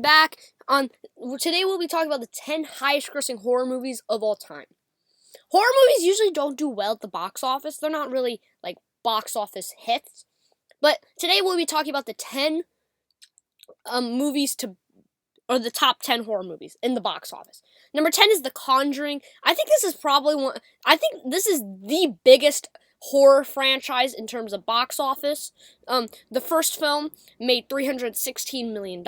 Back on today we'll be talking about the 10 highest grossing horror movies of all time. Horror movies usually don't do well at the box office. They're not really like box office hits. But today we'll be talking about the 10 movies or the top 10 horror movies in the box office. Number 10 is The Conjuring. I think this is the biggest horror franchise in terms of box office. The first film made $316 million,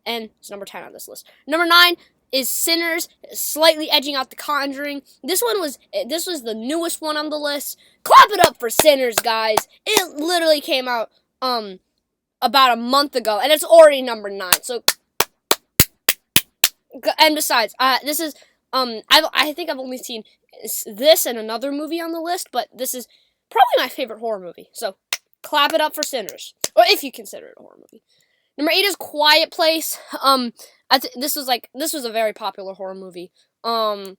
and it's number 10 on this list. Number 9 is Sinners, slightly edging out The Conjuring. This was the newest one on the list. Clap it up for Sinners, guys. It literally came out about a month ago, and it's already number 9. So, and besides, this is I think I've only seen this and another movie on the list, but this is probably my favorite horror movie. So, clap it up for Sinners, or if you consider it a horror movie. Number 8 is Quiet Place. This was a very popular horror movie. I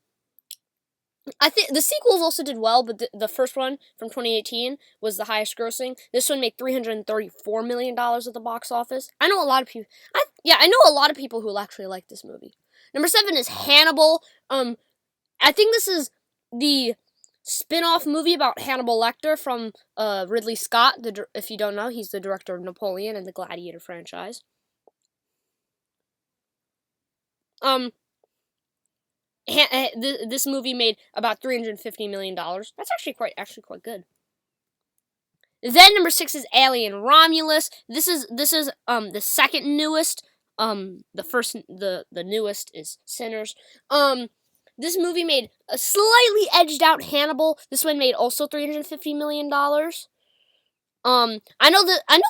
think the sequels also did well, but the first one from 2018 was the highest grossing. This one made $334 million at the box office. I know a lot of people. I know a lot of people who actually like this movie. Number 7 is Hannibal. I think this is the spin-off movie about Hannibal Lecter from Ridley Scott. If you don't know, he's the director of Napoleon and the Gladiator franchise. This movie made about $350 million. That's actually quite good. Then number 6 is Alien Romulus. This is the second newest. The newest is Sinners. This movie made a slightly edged out Hannibal. This one made also $350 million. I know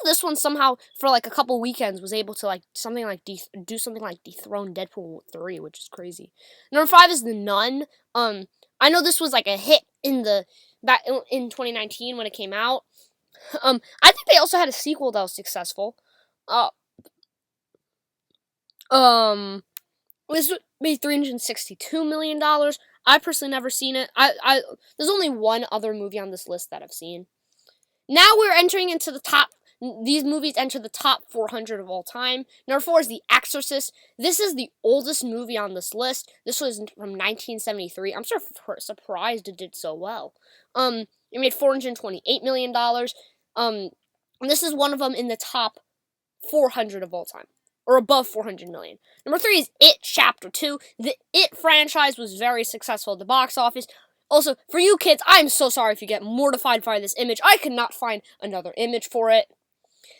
this one somehow for like a couple weekends was able to do something like dethrone Deadpool 3, which is crazy. Number 5 is The Nun. I know this was like a hit in 2019 when it came out. I think they also had a sequel that was successful. This made $362 million. I personally never seen it. There's only one other movie on this list that I've seen. Now we're entering into the top. These movies enter the top 400 of all time. Number 4 is The Exorcist. This is the oldest movie on this list. This was from 1973. I'm surprised it did so well. It made $428 million. And this is one of them in the top 400 of all time, or above 400 million. Number 3 is It Chapter 2. The It franchise was very successful at the box office. Also, for you kids, I'm so sorry if you get mortified by this image. I could not find another image for it.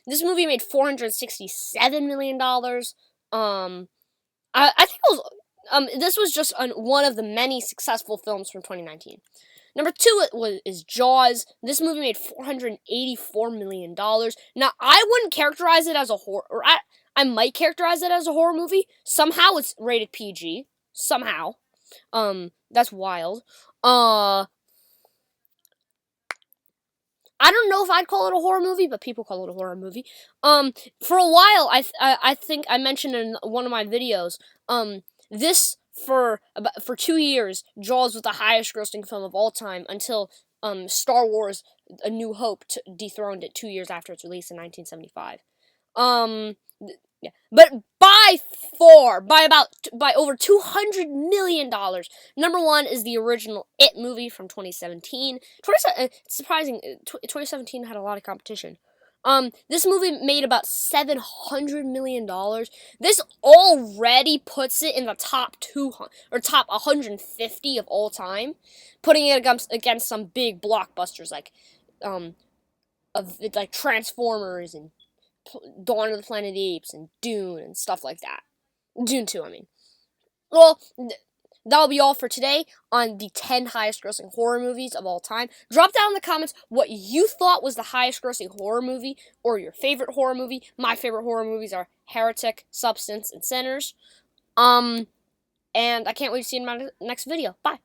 This movie made $467 million. I think it was, this was just one of the many successful films from 2019. Number 2 is Jaws. This movie made $484 million. Now, I wouldn't characterize it as a horror, or I might characterize it as a horror movie. Somehow it's rated PG. Somehow. That's wild. I don't know if I'd call it a horror movie, but people call it a horror movie. For a while, I think I mentioned in one of my videos, for 2 years, Jaws was the highest grossing film of all time until Star Wars: A New Hope dethroned it 2 years after its release in 1975. Yeah. But by over $200 million, number 1 is the original It movie from 2017. It's surprising, 2017 had a lot of competition. This movie made about $700 million. This already puts it in the top 200 or top 150 of all time, putting it against some big blockbusters like Transformers and Dawn of the Planet of the Apes and Dune and stuff like that. Dune 2, I mean. Well, that'll be all for today on the 10 highest grossing horror movies of all time. Drop down in the comments what you thought was the highest grossing horror movie or your favorite horror movie. My favorite horror movies are Heretic, Substance, and Sinners. And I can't wait to see you in my next video. Bye.